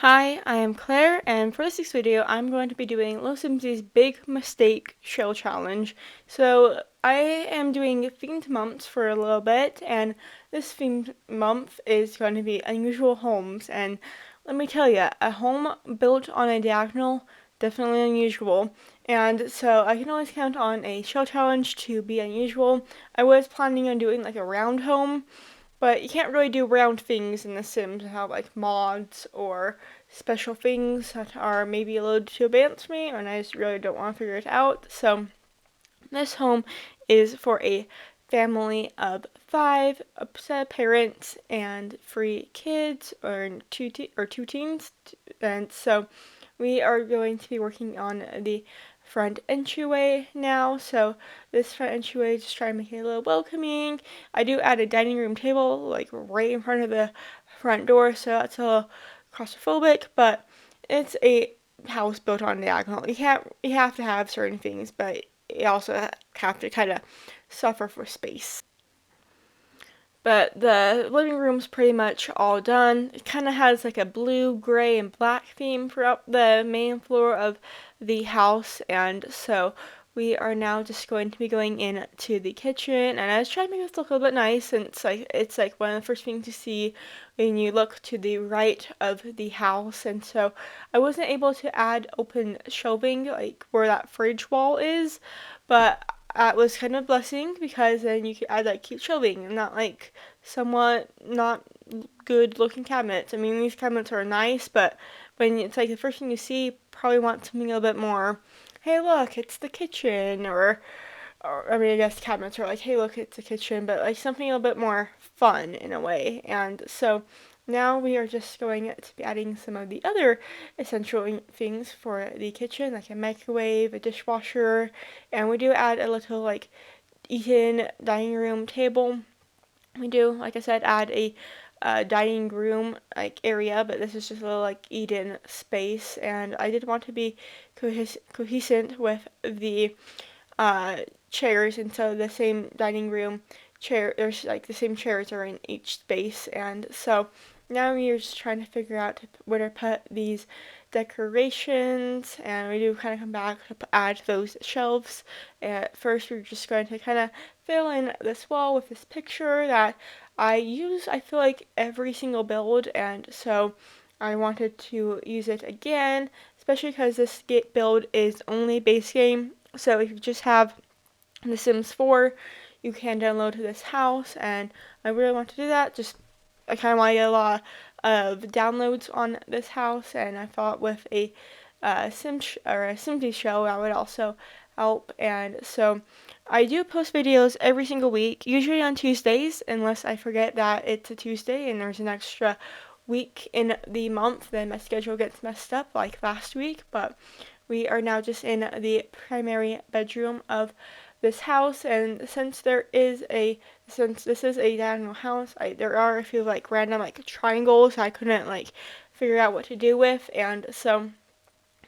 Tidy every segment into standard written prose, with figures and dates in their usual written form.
Hi, I am Claire, and for this week's video, I'm going to be doing Little Simsi's Big Mistake Shell Challenge. So, I am doing themed months for a little bit, and this themed month is going to be unusual homes. And let me tell you, a home built on a diagonal, definitely unusual. And so, I can always count on a shell challenge to be unusual. I was planning on doing like a round home, but you can't really do round things in The Sims without like mods or special things that are maybe a little too advanced for me, and I just really don't want to figure it out. So this home is for a family of 5 upset parents and 3 kids or two teens, and so we are going to be working on the front entryway now. So this front entryway, just try to make it a little welcoming. I do add a dining room table like right in front of the front door, so that's a little claustrophobic, but it's a house built on diagonal. You have to have certain things, but you also have to kind of suffer for space. But the living room's pretty much all done. It kind of has like a blue, gray, and black theme throughout the main floor of the house, and so we are now just going to be going into the kitchen, and I was trying to make this look a little bit nice, and it's like one of the first things you see when you look to the right of the house, and so I wasn't able to add open shelving like where that fridge wall is, but that was kind of a blessing because then you could add like cute shelving and not like somewhat not good looking cabinets. I mean, these cabinets are nice, but when it's like the first thing you see, you probably want something a little bit more, hey, look, it's the kitchen, or I mean, I guess cabinets are like, hey, look, it's the kitchen, but like something a little bit more fun in a way. And so now we are just going to be adding some of the other essential things for the kitchen, like a microwave, a dishwasher, and we do add a little like eat-in dining room table. We do, like I said, add a dining room like area, but this is just a little like eat-in space, and I did want to be cohesive with the uh, chairs, and so the same dining room chair, there's like the same chairs are in each space, and so now we're just trying to figure out where to put these decorations, and we do kind of come back to add those shelves. At first, we're just going to kind of fill in this wall with this picture that I use, I feel like, every single build, and so I wanted to use it again, especially because this build is only base game. So if you just have The Sims 4, you can download this house, and I really want to do that. Just I kind of want to get a lot of downloads on this house, and I thought with a or a Simsy show that would also help. And so I do post videos every single week, usually on Tuesdays, unless I forget that it's a Tuesday and there's an extra week in the month, then my schedule gets messed up like last week. But we are now just in the primary bedroom of this house, and since this is a diagonal house, there are a few like random like triangles I couldn't like figure out what to do with, and so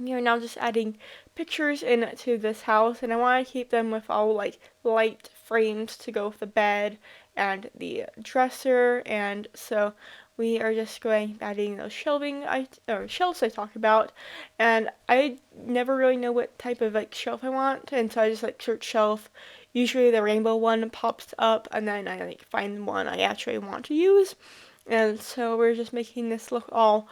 we are now just adding pictures into this house, and I want to keep them with all like light frames to go with the bed and the dresser, and so we are just going adding those shelves I talked about, and I never really know what type of like shelf I want, and so I just like search shelf. Usually the rainbow one pops up, and then I like find one I actually want to use, and so we're just making this look all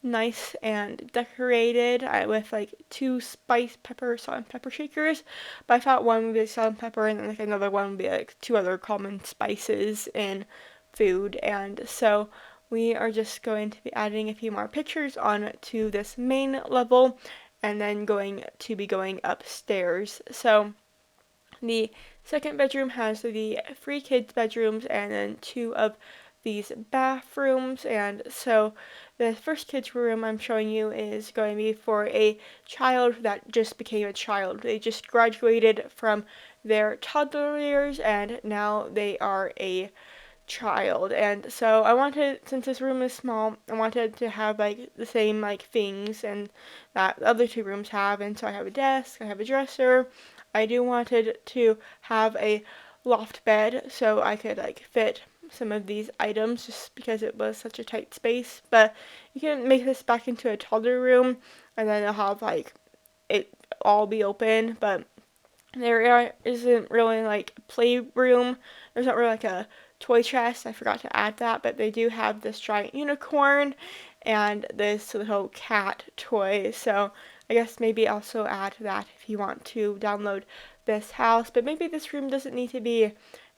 nice and decorated with like 2 salt and pepper shakers, but I thought one would be salt and pepper and then like another one would be like 2 other common spices in food, and so we are just going to be adding a few more pictures on to this main level and then going to be going upstairs. So the second bedroom has the 3 kids bedrooms and then 2 of these bathrooms, and so the first kids room I'm showing you is going to be for a child that just became a child. They just graduated from their toddler years and now they are a child. And so I wanted, since this room is small, I wanted to have like the same like things and that the other 2 rooms have, and so I have a desk, I have a dresser. I do wanted to have a loft bed so I could like fit some of these items just because it was such a tight space. But you can make this back into a toddler room, and then it'll have like it all be open. But isn't really like a playroom. There's not really like a toy chest. I forgot to add that, but they do have this giant unicorn and this little cat toy. So I guess maybe also add that if you want to download this house. But maybe this room doesn't need to be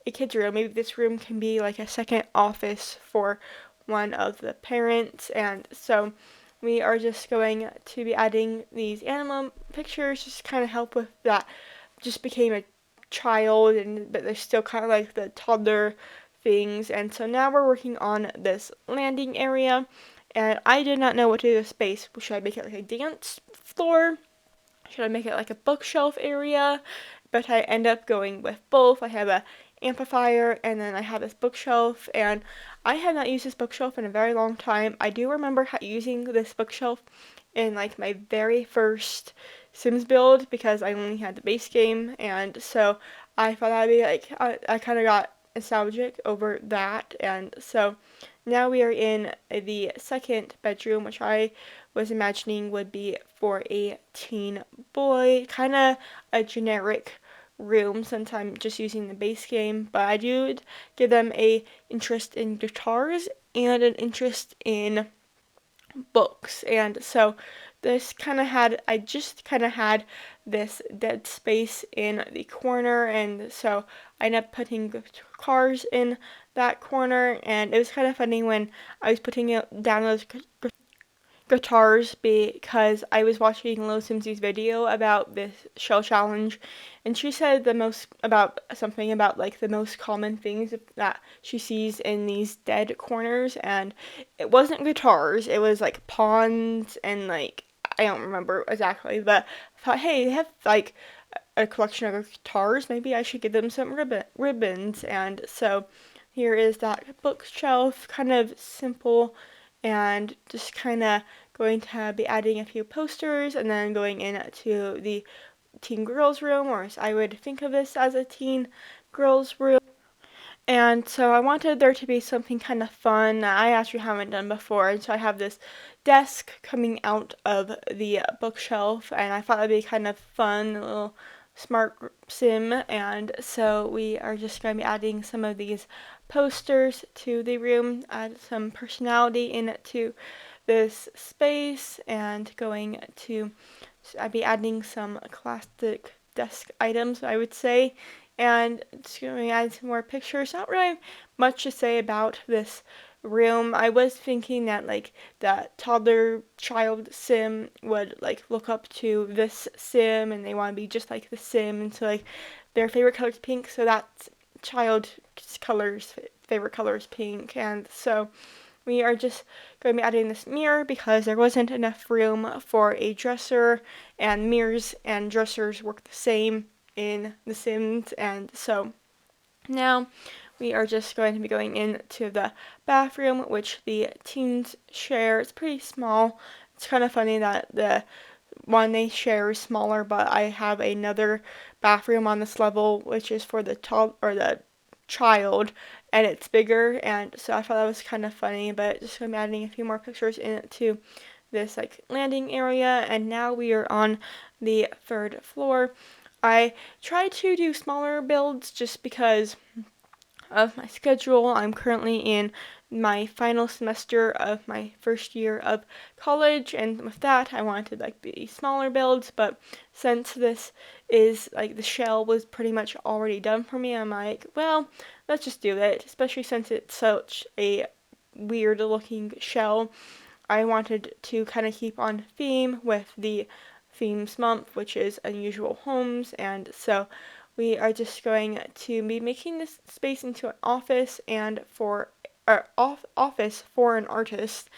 a kid's room. Maybe this room can be like a second office for one of the parents. And so we are just going to be adding these animal pictures, just kind of help with that. Just became a child, but they're still kind of like the toddler things. And so now we're working on this landing area, and I did not know what to do with space. Should I make it like a dance floor? Should I make it like a bookshelf area? But I end up going with both. I have a amplifier, and then I have this bookshelf, and I have not used this bookshelf in a very long time. I do remember using this bookshelf in like my very first Sims build because I only had the base game, and so I thought that'd be like I kind of got nostalgic over that. And so now we are in the second bedroom, which I was imagining would be for a teen boy, kind of a generic room since I'm just using the base game, but I do give them a interest in guitars and an interest in books. And so I just kind of had this dead space in the corner, and so I ended up putting cars in that corner. And it was kind of funny when I was putting down those guitars because I was watching Lil Simsy's video about this shell challenge, and she said something about like the most common things that she sees in these dead corners, and it wasn't guitars, it was like pawns and like I don't remember exactly, but I thought, hey, they have like a collection of guitars, maybe I should give them some ribbons. And so here is that bookshelf, kind of simple, and just kind of going to be adding a few posters, and then going into the teen girls room, or as I would think of this as a teen girls room. And so I wanted there to be something kind of fun that I actually haven't done before. And so I have this desk coming out of the bookshelf, and I thought that'd be kind of fun, a little smart sim. And so we are just going to be adding some of these posters to the room, add some personality into this space, and I'd be adding some classic desk items, I would say, and just going to add some more pictures. Not really much to say about this room. I was thinking that like that toddler child sim would like look up to this sim and they want to be just like the sim, and so like their favorite color is pink, so that's child's favorite color is pink. And so we are just going to be adding this mirror because there wasn't enough room for a dresser, and mirrors and dressers work the same in The Sims. And so now we are just going to be going into the bathroom, which the teens share. It's pretty small. It's kind of funny that the one they share is smaller, but I have another bathroom on this level which is for the child, and it's bigger, and so I thought that was kind of funny. But just going to be adding a few more pictures into this like landing area. And now we are on the third floor. I tried to do smaller builds just because of my schedule. I'm currently in my final semester of my first year of college, and with that I wanted like the smaller builds, but since this is like the shell was pretty much already done for me, I'm like, well, let's just do it, especially since it's such a weird looking shell. I wanted to kind of keep on theme with the themes month, which is unusual homes, and so we are just going to be making this space into an office office for an artist.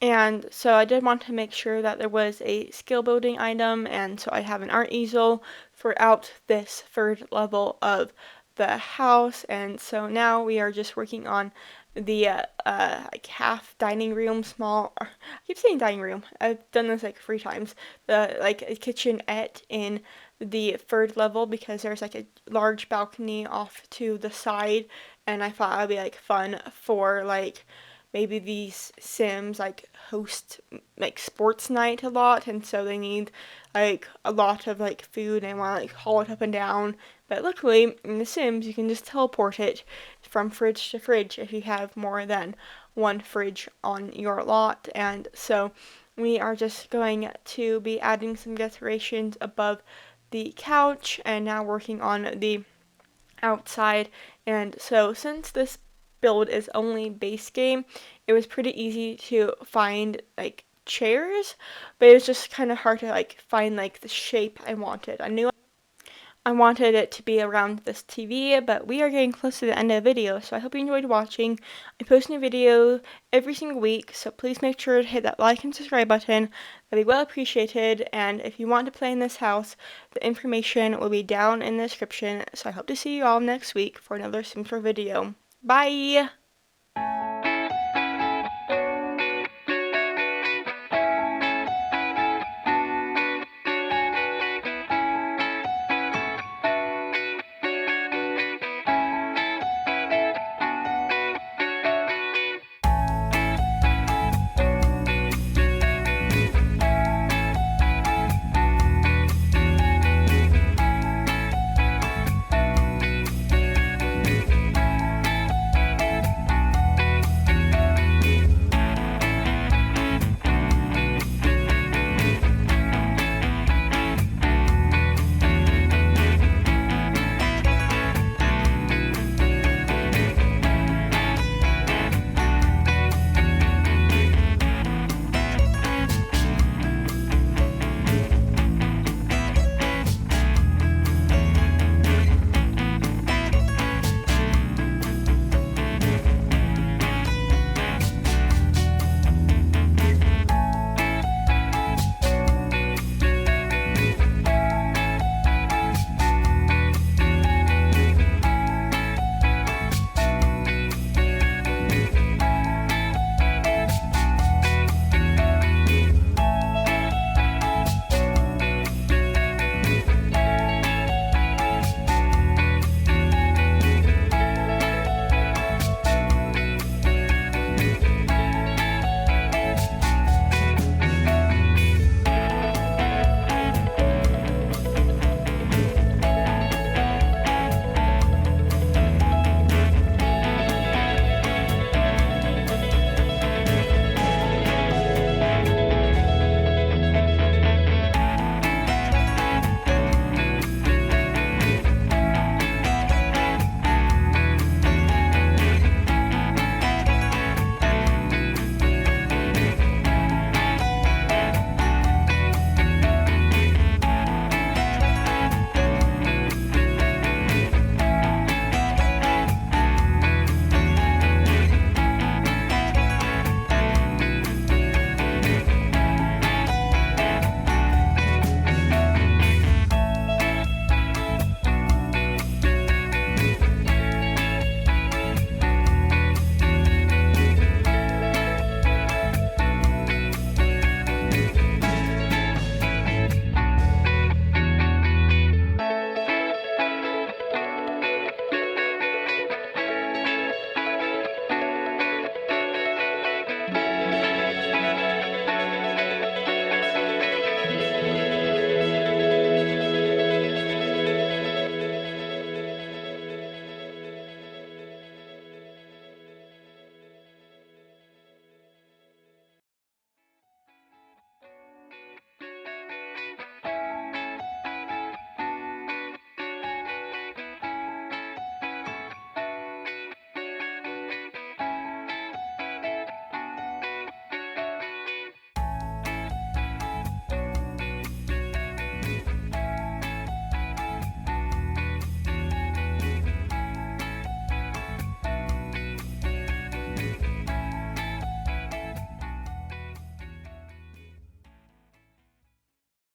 And so I did want to make sure that there was a skill building item, and so I have an art easel throughout this third level of the house. And so now we are just working on the like half dining room, small. I keep saying dining room. I've done this like 3 times. The like a kitchenette in the third level because there's like a large balcony off to the side, and I thought it'd be like fun for like maybe these Sims like host like sports night a lot, and so they need like a lot of like food and want to like haul it up and down. But luckily in The Sims you can just teleport it from fridge to fridge if you have more than one fridge on your lot. And so we are just going to be adding some decorations above the couch and now working on the outside. And so since this build is only base game, it was pretty easy to find like chairs, but it was just kind of hard to like find like the shape I wanted. I knew I wanted it to be around this TV, but we are getting close to the end of the video, so I hope you enjoyed watching. I post new videos every single week, so please make sure to hit that like and subscribe button. That'd be well appreciated, and if you want to play in this house, the information will be down in the description, so I hope to see you all next week for another Sims 4 video. Bye!